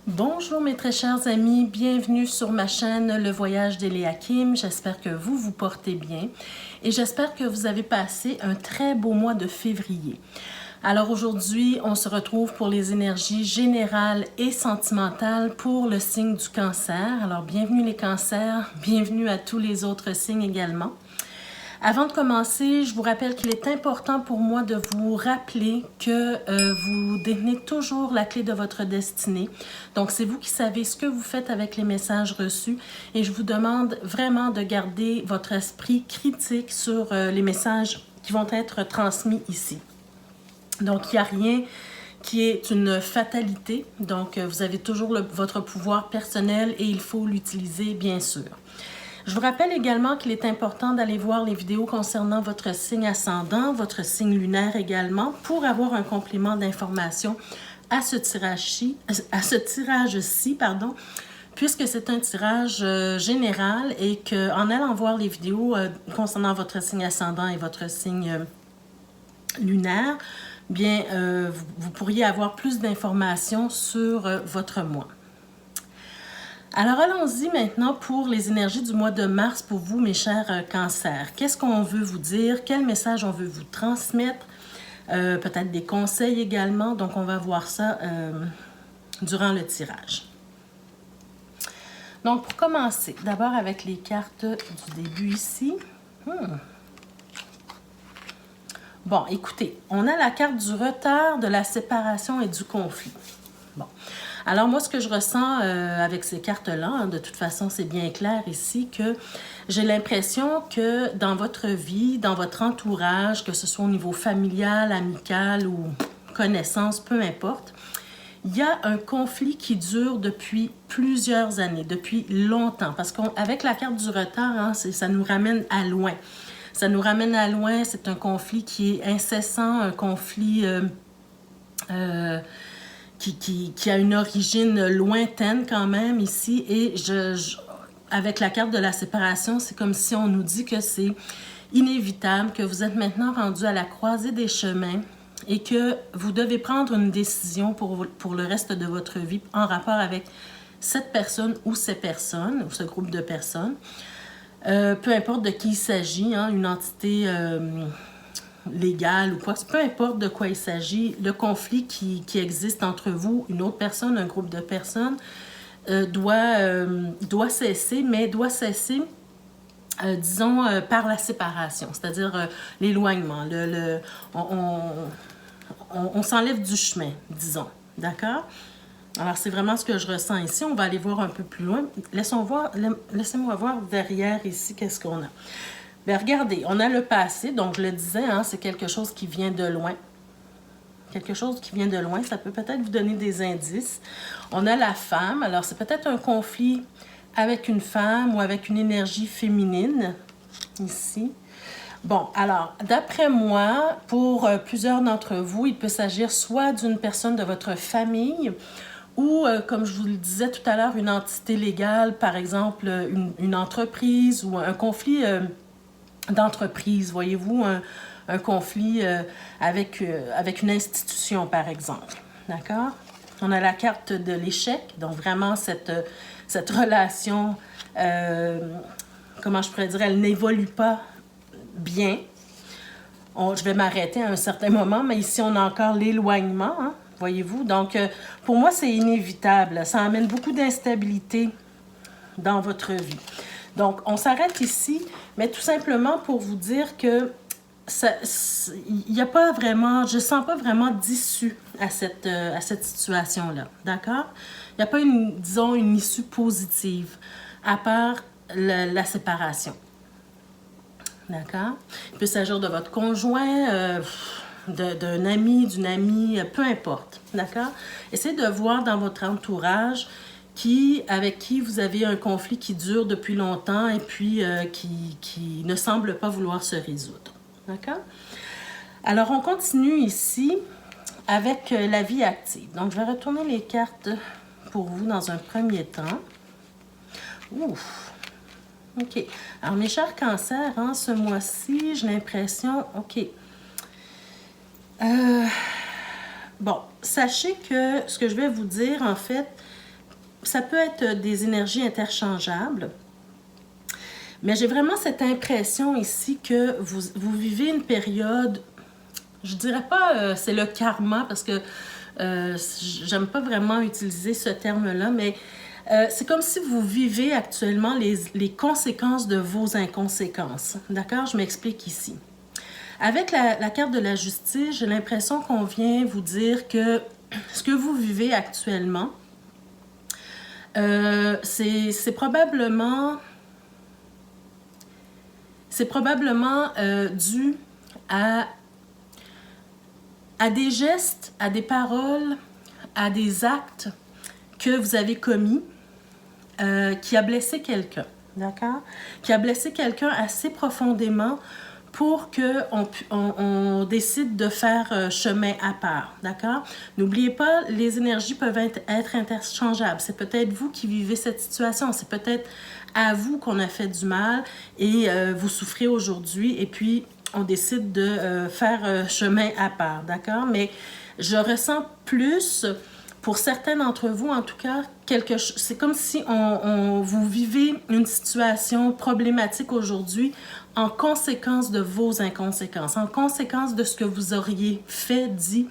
Bonjour mes très chers amis, bienvenue sur ma chaîne Le Voyage d'Eliakim. J'espère que vous vous portez bien et j'espère que vous avez passé un très beau mois de février. Alors aujourd'hui, on se retrouve pour les énergies générales et sentimentales pour le signe du cancer. Alors bienvenue les cancers, bienvenue à tous les autres signes également. Avant de commencer, je vous rappelle qu'il est important pour moi de vous rappeler que vous détenez toujours la clé de votre destinée. Donc, c'est vous qui savez ce que vous faites avec les messages reçus et je vous demande vraiment de garder votre esprit critique sur les messages qui vont être transmis ici. Donc, il n'y a rien qui est une fatalité. Donc, vous avez toujours votre pouvoir personnel et il faut l'utiliser, bien sûr. Je vous rappelle également qu'il est important d'aller voir les vidéos concernant votre signe ascendant, votre signe lunaire également, pour avoir un complément d'information à ce tirage-ci, puisque c'est un tirage général et qu'en allant voir les vidéos concernant votre signe ascendant et votre signe lunaire, bien, vous pourriez avoir plus d'informations sur votre mois. Alors, allons-y maintenant pour les énergies du mois de mars pour vous, mes chers cancers. Qu'est-ce qu'on veut vous dire? Quel message on veut vous transmettre? Peut-être des conseils également. Donc, on va voir ça durant le tirage. Donc, pour commencer, d'abord avec les cartes du début ici. Bon, écoutez, on a la carte du retard, de la séparation et du conflit. Bon. Alors, moi, ce que je ressens avec ces cartes-là, de toute façon, c'est bien clair ici que j'ai l'impression que dans votre vie, dans votre entourage, que ce soit au niveau familial, amical ou connaissance, peu importe, il y a un conflit qui dure depuis plusieurs années, depuis longtemps. Parce qu'avec la carte du retard, ça nous ramène à loin. Ça nous ramène à loin, c'est un conflit qui est incessant, un conflit qui a une origine lointaine quand même ici. Et avec la carte de la séparation, c'est comme si on nous dit que c'est inévitable, que vous êtes maintenant rendu à la croisée des chemins et que vous devez prendre une décision pour le reste de votre vie en rapport avec cette personne ou ces personnes, ou ce groupe de personnes. Peu importe de qui il s'agit, une entité légale ou quoi, peu importe de quoi il s'agit, le conflit qui existe entre vous, une autre personne, un groupe de personnes, doit cesser, mais doit cesser, disons, par la séparation, c'est-à-dire l'éloignement. On s'enlève du chemin, disons, d'accord? Alors, c'est vraiment ce que je ressens ici. On va aller voir un peu plus loin. Laissez-moi voir derrière ici qu'est-ce qu'on a. Bien, regardez, on a le passé. Donc, je le disais, c'est quelque chose qui vient de loin. Quelque chose qui vient de loin. Ça peut peut-être vous donner des indices. On a la femme. Alors, c'est peut-être un conflit avec une femme ou avec une énergie féminine, ici. Bon, alors, d'après moi, pour plusieurs d'entre vous, il peut s'agir soit d'une personne de votre famille ou, comme je vous le disais tout à l'heure, une entité légale, par exemple, une entreprise ou un conflit d'entreprise, voyez-vous, un conflit avec une institution, par exemple. D'accord? On a la carte de l'échec, donc vraiment cette relation, comment je pourrais dire, elle n'évolue pas bien. Je vais m'arrêter à un certain moment, mais ici, on a encore l'éloignement, voyez-vous. Donc, pour moi, c'est inévitable. Ça amène beaucoup d'instabilité dans votre vie. Donc, on s'arrête ici, mais tout simplement pour vous dire que il n'y a pas vraiment, je ne sens pas vraiment d'issue à cette situation-là, d'accord? Il n'y a pas, disons, une issue positive, à part la séparation. D'accord? Il peut s'agir de votre conjoint, d'un ami, d'une amie, peu importe. D'accord? Essayez de voir dans votre entourage avec qui vous avez un conflit qui dure depuis longtemps et puis qui ne semble pas vouloir se résoudre. D'accord? Alors, on continue ici avec la vie active. Donc, je vais retourner les cartes pour vous dans un premier temps. Ouf! OK. Alors, mes chers cancers, ce mois-ci, j'ai l'impression... OK. Bon, sachez que ce que je vais vous dire, en fait, ça peut être des énergies interchangeables. Mais j'ai vraiment cette impression ici que vous vivez une période, je dirais pas c'est le karma parce que j'aime pas vraiment utiliser ce terme-là, mais c'est comme si vous vivez actuellement les conséquences de vos inconséquences. D'accord? Je m'explique ici. Avec la carte de la justice, j'ai l'impression qu'on vient vous dire que ce que vous vivez actuellement, c'est probablement dû à des gestes, à des paroles, à des actes que vous avez commis qui a blessé quelqu'un, d'accord? Qui a blessé quelqu'un assez profondément pour qu'on décide de faire chemin à part, d'accord? N'oubliez pas, les énergies peuvent être interchangeables. C'est peut-être vous qui vivez cette situation, c'est peut-être à vous qu'on a fait du mal et vous souffrez aujourd'hui et puis on décide de faire chemin à part, d'accord? Mais je ressens plus, pour certains d'entre vous en tout cas, c'est comme si vous vivez une situation problématique aujourd'hui en conséquence de vos inconséquences, en conséquence de ce que vous auriez fait, dit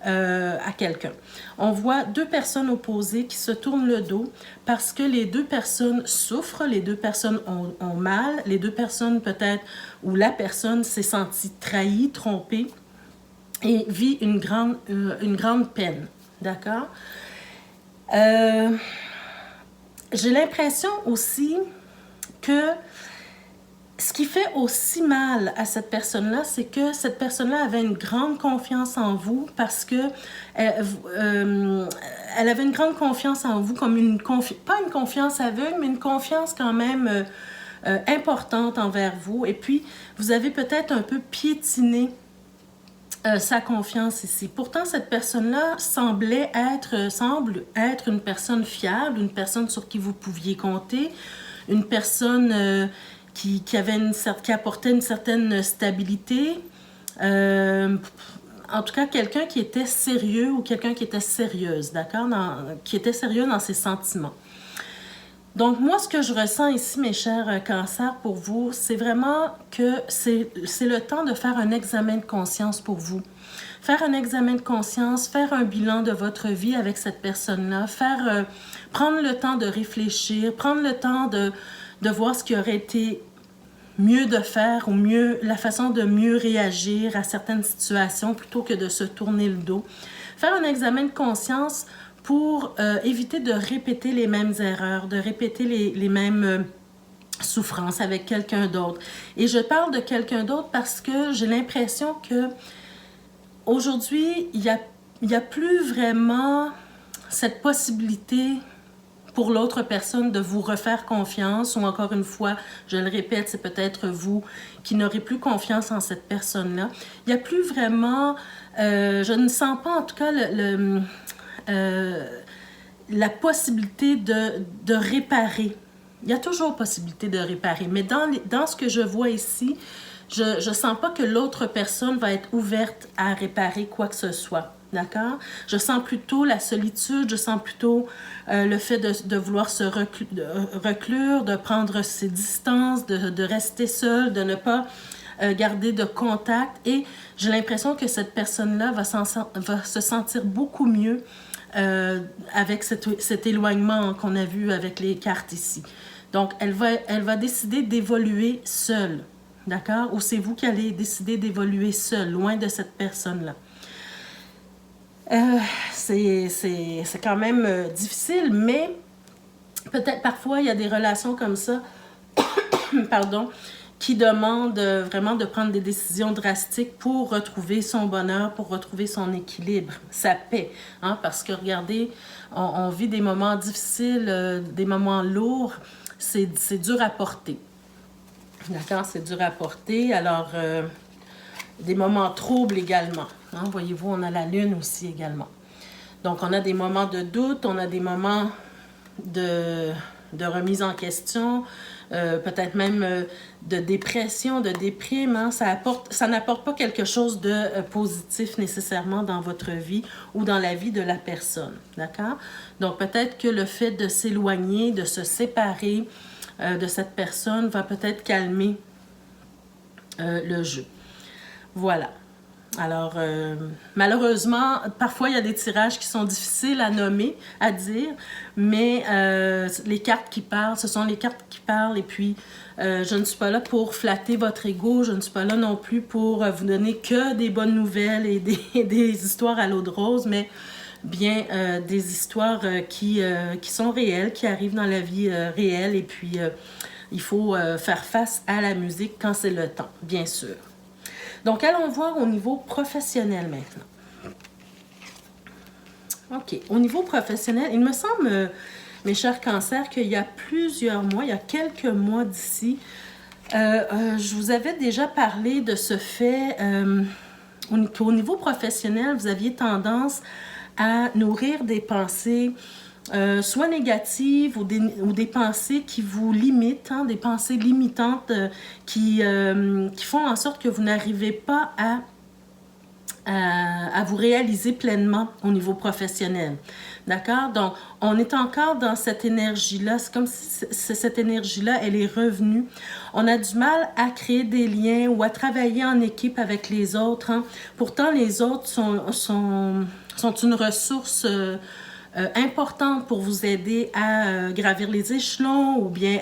à quelqu'un. On voit deux personnes opposées qui se tournent le dos parce que les deux personnes souffrent, les deux personnes ont mal, les deux personnes peut-être, ou la personne s'est sentie trahie, trompée et vit une grande peine. D'accord? J'ai l'impression aussi que ce qui fait aussi mal à cette personne-là, c'est que cette personne-là avait une grande confiance en vous parce que elle avait une grande confiance en vous comme pas une confiance aveugle, mais une confiance quand même importante envers vous. Et puis, vous avez peut-être un peu piétiné sa confiance ici. Pourtant, cette personne-là semble être une personne fiable, une personne sur qui vous pouviez compter, une personne qui apportait une certaine stabilité. En tout cas, quelqu'un qui était sérieux ou quelqu'un qui était sérieuse, d'accord? Qui était sérieux dans ses sentiments. Donc, moi, ce que je ressens ici, mes chers cancers, pour vous, c'est vraiment que c'est le temps de faire un examen de conscience pour vous. Faire un examen de conscience, faire un bilan de votre vie avec cette personne-là, prendre le temps de réfléchir, prendre le temps de voir ce qui aurait été mieux de faire ou la façon de mieux réagir à certaines situations plutôt que de se tourner le dos. Faire un examen de conscience pour éviter de répéter les mêmes erreurs, de répéter les mêmes souffrances avec quelqu'un d'autre. Et je parle de quelqu'un d'autre parce que j'ai l'impression que aujourd'hui, il y a plus vraiment cette possibilité pour l'autre personne de vous refaire confiance, ou encore une fois, je le répète, c'est peut-être vous qui n'aurez plus confiance en cette personne-là. Il n'y a plus vraiment, je ne sens pas en tout cas la possibilité de réparer. Il y a toujours possibilité de réparer, mais dans ce que je vois ici, je ne sens pas que l'autre personne va être ouverte à réparer quoi que ce soit. D'accord? Je sens plutôt la solitude, je sens plutôt le fait de vouloir se reclure, de prendre ses distances, de rester seul, de ne pas garder de contact. Et j'ai l'impression que cette personne-là va se sentir beaucoup mieux avec cet éloignement qu'on a vu avec les cartes ici. Donc, elle va décider d'évoluer seule. D'accord? Ou c'est vous qui allez décider d'évoluer seul, loin de cette personne-là. C'est quand même difficile, mais peut-être parfois il y a des relations comme ça pardon, qui demandent vraiment de prendre des décisions drastiques pour retrouver son bonheur, pour retrouver son équilibre, sa paix. Hein? Parce que regardez, on vit des moments difficiles, des moments lourds, c'est dur à porter. D'accord? C'est dur à porter. Alors, des moments troubles également. Hein? Voyez-vous, on a la lune aussi également. Donc, on a des moments de doute, on a des moments de remise en question, peut-être même de dépression, de déprime. Hein. Ça n'apporte pas quelque chose de positif nécessairement dans votre vie ou dans la vie de la personne. D'accord? Donc peut-être que le fait de s'éloigner, de se séparer de cette personne va peut-être calmer le jeu. Voilà. Alors, malheureusement, parfois, il y a des tirages qui sont difficiles à nommer, à dire, mais les cartes qui parlent, ce sont les cartes qui parlent. Et puis, je ne suis pas là pour flatter votre ego, je ne suis pas là non plus pour vous donner que des bonnes nouvelles et des histoires à l'eau de rose, mais bien des histoires qui sont réelles, qui arrivent dans la vie réelle. Et puis, il faut faire face à la musique quand c'est le temps, bien sûr. Donc, allons voir au niveau professionnel maintenant. OK. Au niveau professionnel, il me semble, mes chers cancers, qu'il y a plusieurs mois, il y a quelques mois d'ici, je vous avais déjà parlé de ce fait qu'au niveau professionnel, vous aviez tendance à nourrir des pensées soit négatives ou des pensées qui vous limitent, hein, des pensées limitantes qui font en sorte que vous n'arrivez pas à vous réaliser pleinement au niveau professionnel. D'accord? Donc, on est encore dans cette énergie-là. C'est comme si cette énergie-là, elle est revenue. On a du mal à créer des liens ou à travailler en équipe avec les autres. Hein. Pourtant, les autres sont une ressource importante pour vous aider à gravir les échelons ou bien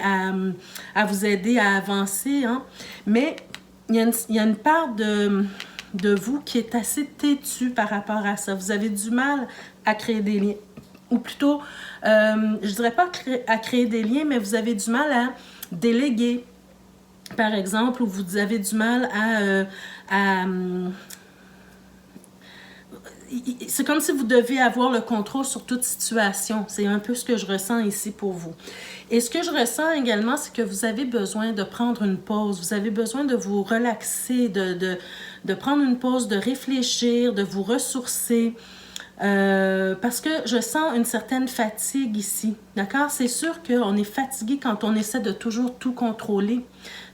à vous aider à avancer. Hein. Mais il y a une part de vous qui est assez têtu par rapport à ça. Vous avez du mal à créer des liens. Ou plutôt, je dirais pas à créer des liens, mais vous avez du mal à déléguer, par exemple, ou vous avez du mal c'est comme si vous deviez avoir le contrôle sur toute situation. C'est un peu ce que je ressens ici pour vous. Et ce que je ressens également, c'est que vous avez besoin de prendre une pause. Vous avez besoin de vous relaxer, de prendre une pause, de réfléchir, de vous ressourcer. Parce que je sens une certaine fatigue ici, d'accord? C'est sûr qu'on est fatigué quand on essaie de toujours tout contrôler,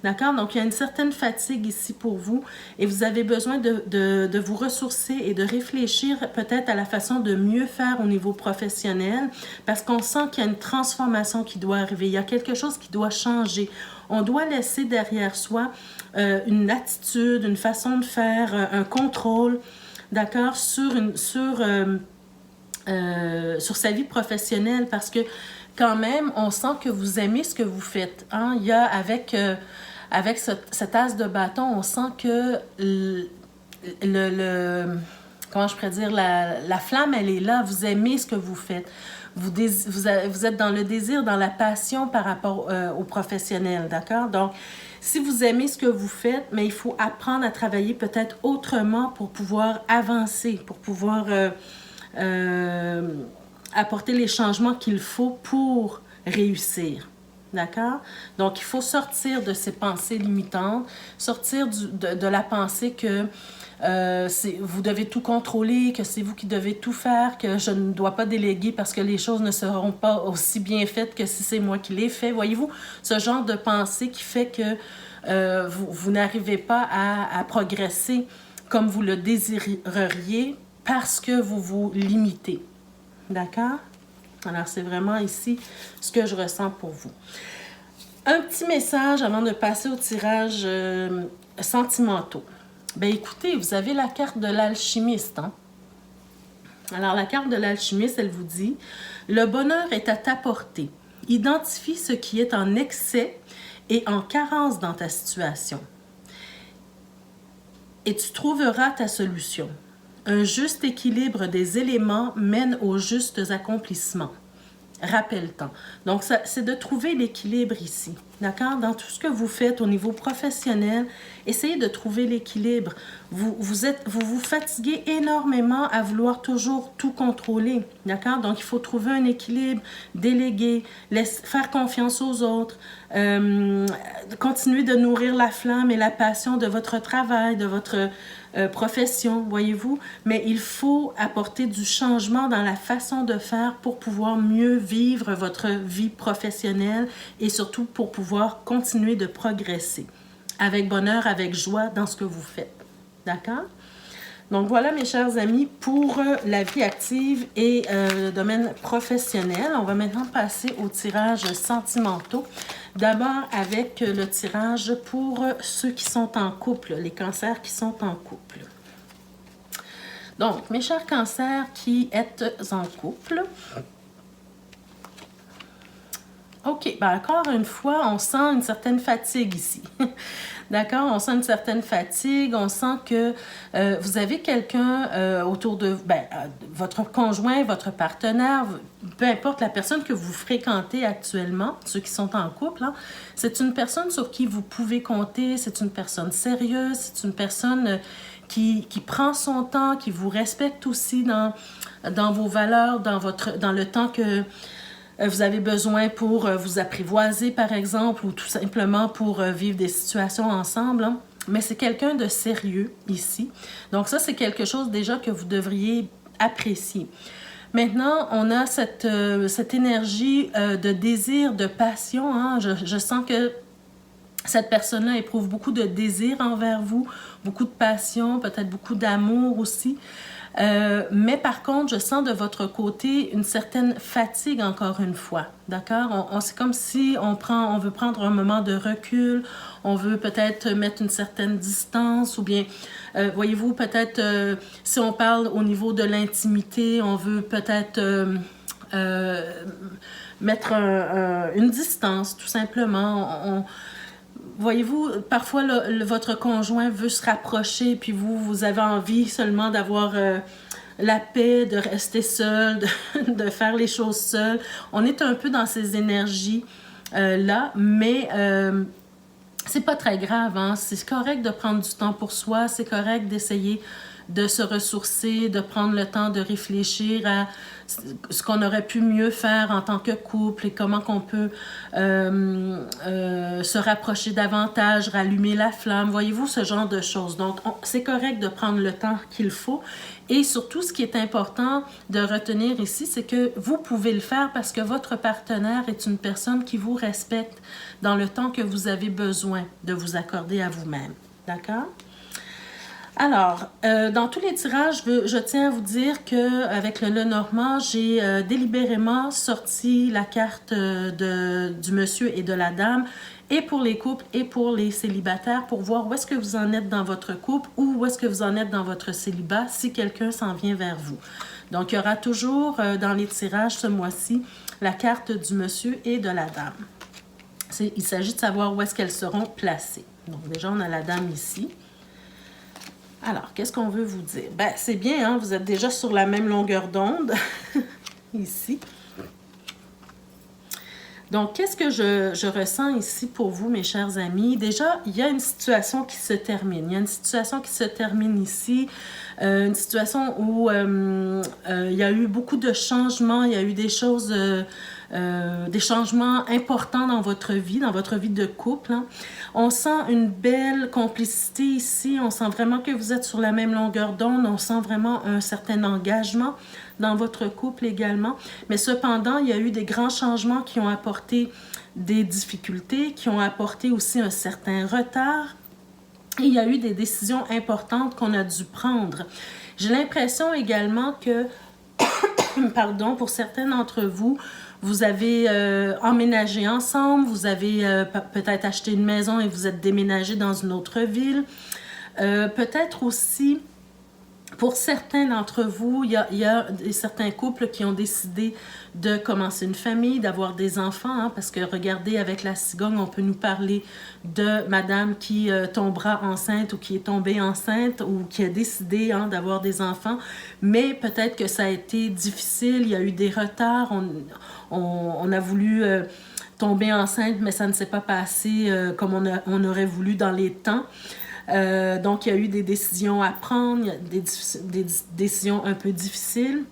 d'accord? Donc, il y a une certaine fatigue ici pour vous et vous avez besoin de vous ressourcer et de réfléchir peut-être à la façon de mieux faire au niveau professionnel parce qu'on sent qu'il y a une transformation qui doit arriver, il y a quelque chose qui doit changer. On doit laisser derrière soi une attitude, une façon de faire, un contrôle, d'accord, sur sa vie professionnelle parce que quand même, on sent que vous aimez ce que vous faites. Hein? Il y a avec cet as de bâton, on sent que comment je pourrais dire, la flamme, elle est là. Vous aimez ce que vous faites. Vous êtes dans le désir, dans la passion par rapport aux professionnels, d'accord? Donc, si vous aimez ce que vous faites, mais il faut apprendre à travailler peut-être autrement pour pouvoir avancer, pour pouvoir apporter les changements qu'il faut pour réussir. D'accord? Donc, il faut sortir de ces pensées limitantes, sortir de la pensée que vous devez tout contrôler, que c'est vous qui devez tout faire, que je ne dois pas déléguer parce que les choses ne seront pas aussi bien faites que si c'est moi qui les fais. Voyez-vous, ce genre de pensée qui fait que vous n'arrivez pas à progresser comme vous le désireriez parce que vous vous limitez. D'accord? Alors, c'est vraiment ici ce que je ressens pour vous. Un petit message avant de passer au tirage sentimentaux. Bien, écoutez, vous avez la carte de l'alchimiste. Hein? Alors, la carte de l'alchimiste, elle vous dit « Le bonheur est à ta portée. Identifie ce qui est en excès et en carence dans ta situation. Et tu trouveras ta solution. Un juste équilibre des éléments mène aux justes accomplissements. » Rappelle-t'en. Donc, c'est de trouver l'équilibre ici. D'accord? Dans tout ce que vous faites au niveau professionnel, essayez de trouver l'équilibre. Vous vous fatiguez énormément à vouloir toujours tout contrôler. D'accord? Donc, il faut trouver un équilibre, déléguer, faire confiance aux autres, continuer de nourrir la flamme et la passion de votre travail, de votre profession, voyez-vous, mais il faut apporter du changement dans la façon de faire pour pouvoir mieux vivre votre vie professionnelle et surtout pour pouvoir pouvoir continuer de progresser avec bonheur, avec joie dans ce que vous faites. D'accord? Donc voilà mes chers amis pour la vie active et le domaine professionnel. On va maintenant passer aux tirages sentimentaux. D'abord avec le tirage pour ceux qui sont en couple, les cancers qui sont en couple. Donc mes chers cancers qui êtes en couple. OK, ben encore une fois, on sent une certaine fatigue ici. D'accord? On sent une certaine fatigue, on sent que vous avez quelqu'un autour de votre conjoint, votre partenaire, peu importe la personne que vous fréquentez actuellement, ceux qui sont en couple, hein, c'est une personne sur qui vous pouvez compter, c'est une personne sérieuse, c'est une personne qui prend son temps, qui vous respecte aussi dans vos valeurs, dans le temps que vous avez besoin pour vous apprivoiser, par exemple, ou tout simplement pour vivre des situations ensemble. Hein. Mais c'est quelqu'un de sérieux ici. Donc ça, c'est quelque chose déjà que vous devriez apprécier. Maintenant, on a cette énergie de désir, de passion. Hein. Je sens que cette personne-là éprouve beaucoup de désir envers vous, beaucoup de passion, peut-être beaucoup d'amour aussi. Mais par contre, je sens de votre côté une certaine fatigue encore une fois, d'accord? C'est comme si on veut prendre un moment de recul, on veut peut-être mettre une certaine distance ou bien, voyez-vous, peut-être si on parle au niveau de l'intimité, on veut peut-être mettre une distance tout simplement. Voyez-vous, parfois, votre conjoint veut se rapprocher, puis vous avez envie seulement d'avoir la paix, de rester seul, de faire les choses seul. On est un peu dans ces énergies-là, mais c'est pas très grave. Hein? C'est correct de prendre du temps pour soi, c'est correct d'essayer de se ressourcer, de prendre le temps de réfléchir à ce qu'on aurait pu mieux faire en tant que couple et comment qu'on peut se rapprocher davantage, rallumer la flamme, voyez-vous, ce genre de choses. Donc, c'est correct de prendre le temps qu'il faut. Et surtout, ce qui est important de retenir ici, c'est que vous pouvez le faire parce que votre partenaire est une personne qui vous respecte dans le temps que vous avez besoin de vous accorder à vous-même. D'accord? Alors, dans tous les tirages, je tiens à vous dire qu'avec le Lenormand, j'ai délibérément sorti la carte du monsieur et de la dame, et pour les couples et pour les célibataires, pour voir où est-ce que vous en êtes dans votre couple ou où est-ce que vous en êtes dans votre célibat si quelqu'un s'en vient vers vous. Donc, il y aura toujours dans les tirages ce mois-ci la carte du monsieur et de la dame. Il s'agit de savoir où est-ce qu'elles seront placées. Donc, déjà, on a la dame ici. Alors, qu'est-ce qu'on veut vous dire? Ben, c'est bien, hein? Vous êtes déjà sur la même longueur d'onde, ici. Donc, qu'est-ce que je ressens ici pour vous, mes chers amis? Déjà, il y a une situation qui se termine. Il y a une situation qui se termine ici, une situation où il y a eu beaucoup de changements, il y a eu des choses... des changements importants dans votre vie de couple. Hein. On sent une belle complicité ici, on sent vraiment que vous êtes sur la même longueur d'onde, on sent vraiment un certain engagement dans votre couple également. Mais cependant, il y a eu des grands changements qui ont apporté des difficultés, qui ont apporté aussi un certain retard. Et il y a eu des décisions importantes qu'on a dû prendre. J'ai l'impression également que, pardon, pour certains d'entre vous, vous avez emménagé ensemble, vous avez peut-être acheté une maison et vous êtes déménagé dans une autre ville. Peut-être aussi, pour certains d'entre vous, il y a certains couples qui ont décidé de commencer une famille, d'avoir des enfants, hein, parce que regardez, avec la cigogne, on peut nous parler de madame qui tombera enceinte ou qui est tombée enceinte ou qui a décidé hein, d'avoir des enfants, mais peut-être que ça a été difficile, il y a eu des retards, on a voulu tomber enceinte, mais ça ne s'est pas passé comme on aurait voulu dans les temps. Donc, il y a eu des décisions à prendre, des décisions un peu difficiles.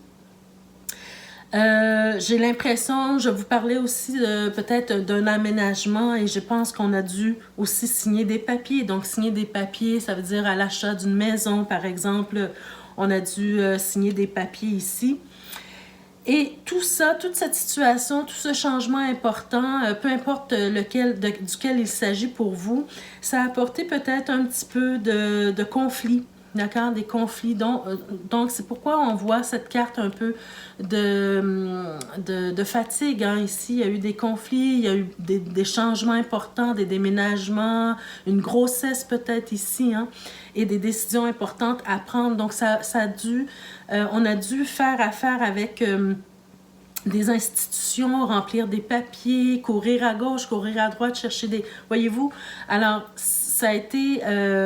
J'ai l'impression, je vous parlais aussi peut-être d'un aménagement et je pense qu'on a dû aussi signer des papiers. Donc, signer des papiers, ça veut dire à l'achat d'une maison, par exemple, on a dû signer des papiers ici. Et tout ça, toute cette situation, tout ce changement important, peu importe duquel il s'agit pour vous, ça a apporté peut-être un petit peu de conflit. D'accord? Des conflits. Donc c'est pourquoi on voit cette carte un peu de fatigue. Hein. Ici, il y a eu des conflits, il y a eu des changements importants, des déménagements, une grossesse peut-être ici, hein, et des décisions importantes à prendre. Donc, on a dû faire affaire avec des institutions, remplir des papiers, courir à gauche, courir à droite, chercher des... Voyez-vous? Alors, ça a été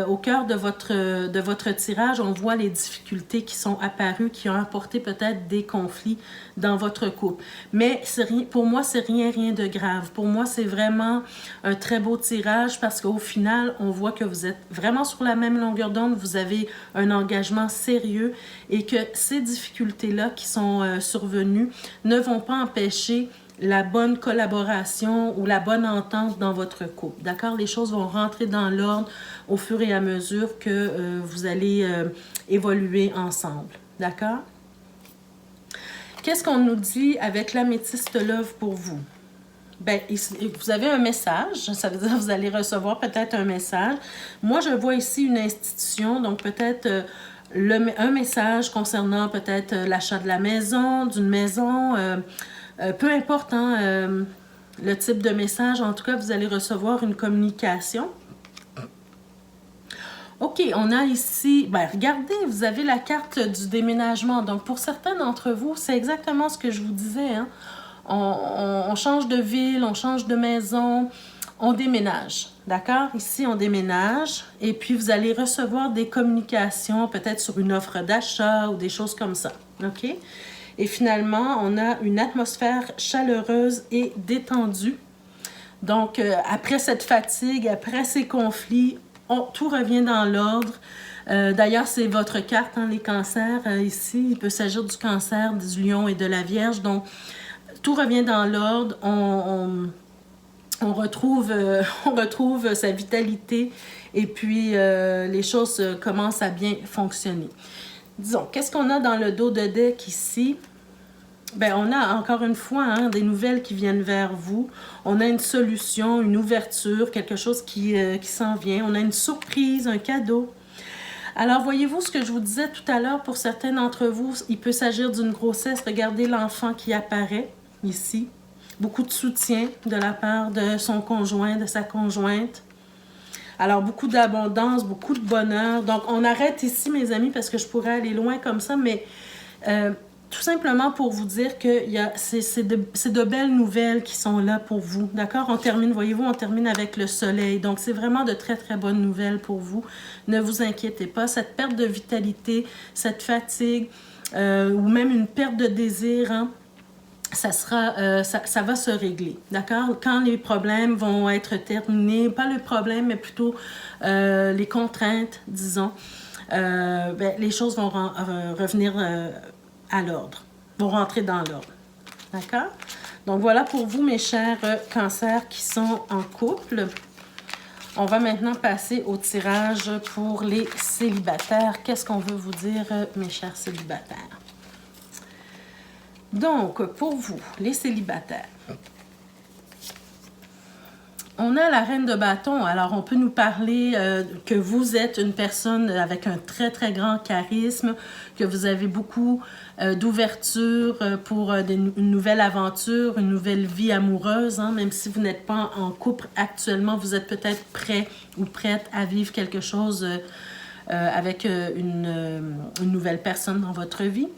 au cœur de votre tirage. On voit les difficultés qui sont apparues, qui ont apporté peut-être des conflits dans votre couple. Mais pour moi, c'est rien de grave. Pour moi, c'est vraiment un très beau tirage parce qu'au final, on voit que vous êtes vraiment sur la même longueur d'onde. Vous avez un engagement sérieux et que ces difficultés-là qui sont survenues ne vont pas empêcher la bonne collaboration ou la bonne entente dans votre couple. D'accord? Les choses vont rentrer dans l'ordre au fur et à mesure que vous allez évoluer ensemble. D'accord? Qu'est-ce qu'on nous dit avec l'améthyste love pour vous? Bien, vous avez un message, ça veut dire que vous allez recevoir peut-être un message. Moi, je vois ici une institution, donc peut-être un message concernant peut-être l'achat de la maison, d'une maison, peu importe hein, le type de message, en tout cas, vous allez recevoir une communication. OK, on a ici, ben regardez, vous avez la carte du déménagement. Donc, pour certains d'entre vous, c'est exactement ce que je vous disais. Hein. On change de ville, on change de maison, on déménage. D'accord? Ici, on déménage et puis vous allez recevoir des communications, peut-être sur une offre d'achat ou des choses comme ça. OK? Et finalement, on a une atmosphère chaleureuse et détendue. Donc, après cette fatigue, après ces conflits, tout revient dans l'ordre. D'ailleurs, c'est votre carte, hein, les cancers. Ici, il peut s'agir du cancer, du lion et de la vierge. Donc, tout revient dans l'ordre. On retrouve sa vitalité et puis les choses commencent à bien fonctionner. Disons, qu'est-ce qu'on a dans le dos de deck ici? Bien, on a encore une fois hein, des nouvelles qui viennent vers vous. On a une solution, une ouverture, quelque chose qui s'en vient. On a une surprise, un cadeau. Alors, voyez-vous ce que je vous disais tout à l'heure, pour certains d'entre vous, il peut s'agir d'une grossesse. Regardez l'enfant qui apparaît ici. Beaucoup de soutien de la part de son conjoint, de sa conjointe. Alors, beaucoup d'abondance, beaucoup de bonheur. Donc, on arrête ici, mes amis, parce que je pourrais aller loin comme ça, mais tout simplement pour vous dire que c'est de belles nouvelles qui sont là pour vous. D'accord? On termine, voyez-vous, on termine avec le soleil. Donc, c'est vraiment de très, très bonnes nouvelles pour vous. Ne vous inquiétez pas. Cette perte de vitalité, cette fatigue, ou même une perte de désir, hein, ça va se régler, d'accord? Quand les problèmes vont être terminés, pas le problème, mais plutôt les contraintes, disons, les choses vont revenir à l'ordre, vont rentrer dans l'ordre, d'accord? Donc voilà pour vous, mes chers cancers qui sont en couple. On va maintenant passer au tirage pour les célibataires. Qu'est-ce qu'on veut vous dire, mes chers célibataires? Donc, pour vous, les célibataires, on a la reine de bâton. Alors, on peut nous parler que vous êtes une personne avec un très, très grand charisme, que vous avez beaucoup d'ouverture pour une nouvelle aventure, une nouvelle vie amoureuse. Hein, même si vous n'êtes pas en couple actuellement, vous êtes peut-être prêt ou prête à vivre quelque chose avec une nouvelle personne dans votre vie.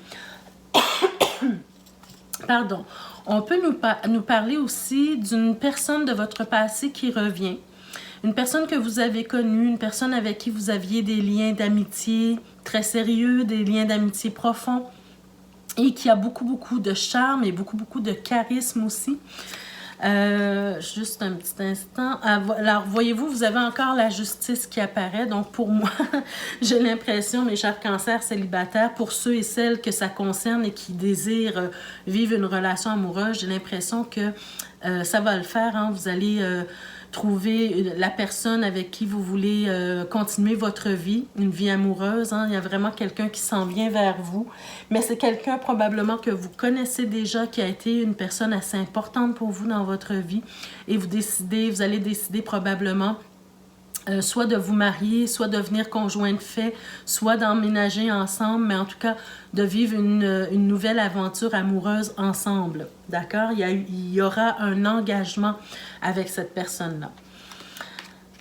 Pardon. On peut nous parler aussi d'une personne de votre passé qui revient. Une personne que vous avez connue, une personne avec qui vous aviez des liens d'amitié très sérieux, des liens d'amitié profonds et qui a beaucoup, beaucoup de charme et beaucoup, beaucoup de charisme aussi. Juste un petit instant. Alors, voyez-vous, vous avez encore la justice qui apparaît. Donc, pour moi, j'ai l'impression, mes chers cancers célibataires, pour ceux et celles que ça concerne et qui désirent vivre une relation amoureuse, j'ai l'impression que ça va le faire. Hein. Vous allez trouver la personne avec qui vous voulez continuer votre vie, une vie amoureuse. Hein. Il y a vraiment quelqu'un qui s'en vient vers vous. Mais c'est quelqu'un probablement que vous connaissez déjà, qui a été une personne assez importante pour vous dans votre vie. Et vous allez décider probablement soit de vous marier, soit de devenir conjoint de fait, soit d'emménager ensemble, mais en tout cas de vivre une nouvelle aventure amoureuse ensemble. D'accord? Il y aura un engagement avec cette personne-là.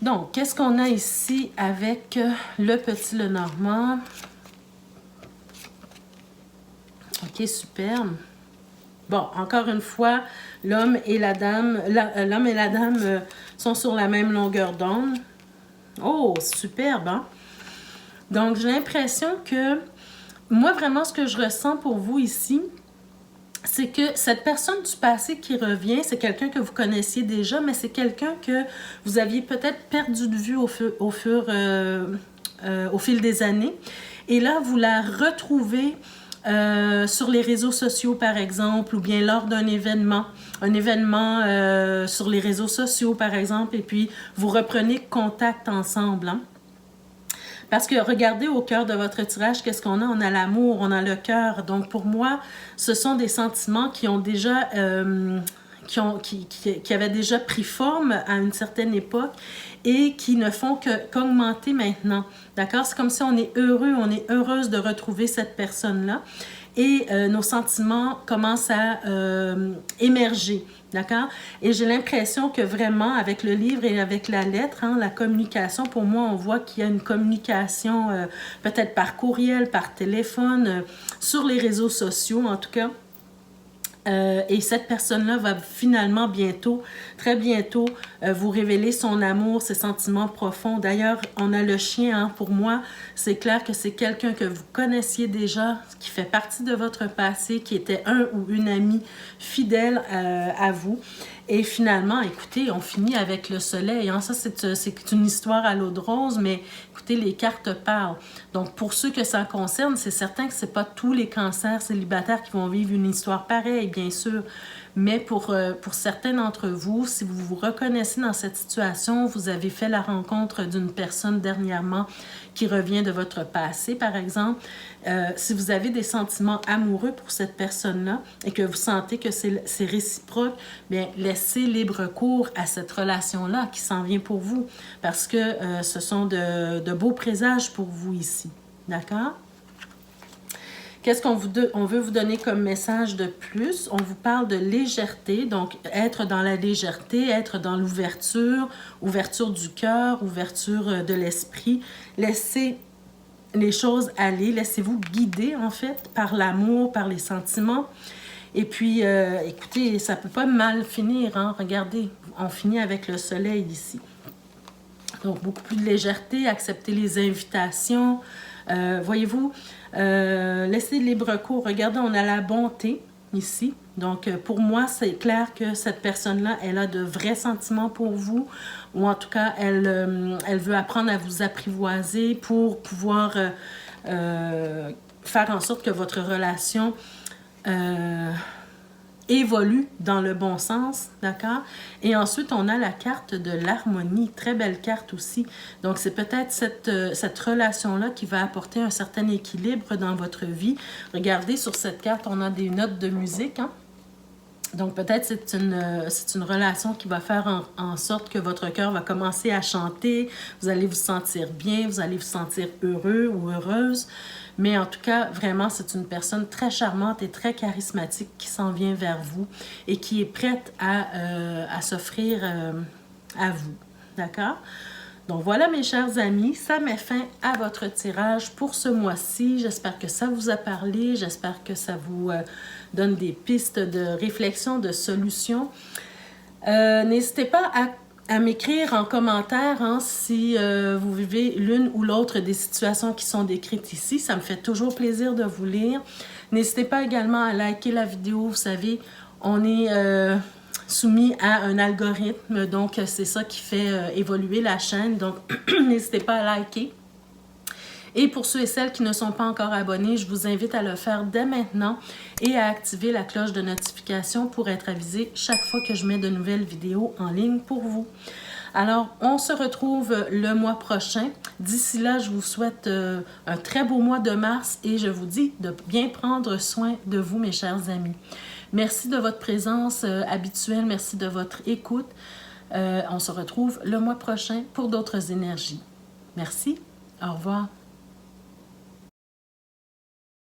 Donc, qu'est-ce qu'on a ici avec le petit Lenormand? Ok, superbe. Bon, encore une fois, l'homme et la dame sont sur la même longueur d'onde. Oh, superbe, hein? Donc, j'ai l'impression que, moi, vraiment, ce que je ressens pour vous ici, c'est que cette personne du passé qui revient, c'est quelqu'un que vous connaissiez déjà, mais c'est quelqu'un que vous aviez peut-être perdu de vue au fil des années. Et là, vous la retrouvez sur les réseaux sociaux, par exemple, ou bien lors d'un événement. Un événement sur les réseaux sociaux, par exemple, et puis vous reprenez contact ensemble. Hein? Parce que regardez au cœur de votre tirage, qu'est-ce qu'on a? On a l'amour, on a le cœur. Donc pour moi, ce sont des sentiments qui ont déjà... qui avaient déjà pris forme à une certaine époque et qui ne font qu'augmenter maintenant. D'accord? C'est comme si on est heureux, on est heureuse de retrouver cette personne-là et nos sentiments commencent à émerger. D'accord? Et j'ai l'impression que vraiment, avec le livre et avec la lettre, hein, la communication, pour moi, on voit qu'il y a une communication peut-être par courriel, par téléphone, sur les réseaux sociaux en tout cas. Et cette personne-là va finalement bientôt, très bientôt, vous révéler son amour, ses sentiments profonds. D'ailleurs, on a le chien, hein, pour moi, c'est clair que c'est quelqu'un que vous connaissiez déjà, qui fait partie de votre passé, qui était un ou une amie fidèle à vous. Et finalement, écoutez, on finit avec le soleil. Hein. Ça, c'est une histoire à l'eau de rose, mais écoutez, les cartes parlent. Donc, pour ceux que ça concerne, c'est certain que ce n'est pas tous les cancers célibataires qui vont vivre une histoire pareille, bien sûr. Mais pour certains d'entre vous, si vous vous reconnaissez dans cette situation, vous avez fait la rencontre d'une personne dernièrement qui revient de votre passé, par exemple, si vous avez des sentiments amoureux pour cette personne-là et que vous sentez que c'est réciproque, bien, laissez libre cours à cette relation-là qui s'en vient pour vous parce que ce sont de beaux présages pour vous ici. D'accord? Qu'est-ce qu'on veut vous donner comme message de plus? On vous parle de légèreté, donc être dans la légèreté, être dans l'ouverture, ouverture du cœur, ouverture de l'esprit. Laissez les choses aller, laissez-vous guider en fait par l'amour, par les sentiments. Et puis, écoutez, ça peut pas mal finir, hein? Regardez, on finit avec le soleil ici. Donc, beaucoup plus de légèreté, accepter les invitations. Voyez-vous, laissez libre cours. Regardez, on a la bonté ici. Donc, pour moi, c'est clair que cette personne-là, elle a de vrais sentiments pour vous. Ou en tout cas, elle veut apprendre à vous apprivoiser pour pouvoir faire en sorte que votre relation évolue dans le bon sens, d'accord? Et ensuite, on a la carte de l'harmonie, très belle carte aussi. Donc, c'est peut-être cette relation-là qui va apporter un certain équilibre dans votre vie. Regardez, sur cette carte, on a des notes de musique, hein? Donc, peut-être c'est une relation qui va faire en sorte que votre cœur va commencer à chanter, vous allez vous sentir bien, vous allez vous sentir heureux ou heureuse. Mais en tout cas, vraiment, c'est une personne très charmante et très charismatique qui s'en vient vers vous et qui est prête à s'offrir à vous. D'accord? Donc voilà, mes chers amis, ça met fin à votre tirage pour ce mois-ci. J'espère que ça vous a parlé. J'espère que ça vous donne des pistes de réflexion, de solutions. N'hésitez pas à m'écrire en commentaire hein, si vous vivez l'une ou l'autre des situations qui sont décrites ici. Ça me fait toujours plaisir de vous lire. N'hésitez pas également à liker la vidéo. Vous savez, on est soumis à un algorithme, donc c'est ça qui fait évoluer la chaîne. Donc, n'hésitez pas à liker. Et pour ceux et celles qui ne sont pas encore abonnés, je vous invite à le faire dès maintenant et à activer la cloche de notification pour être avisé chaque fois que je mets de nouvelles vidéos en ligne pour vous. Alors, on se retrouve le mois prochain. D'ici là, je vous souhaite un très beau mois de mars et je vous dis de bien prendre soin de vous, mes chers amis. Merci de votre présence habituelle, merci de votre écoute. On se retrouve le mois prochain pour d'autres énergies. Merci, au revoir.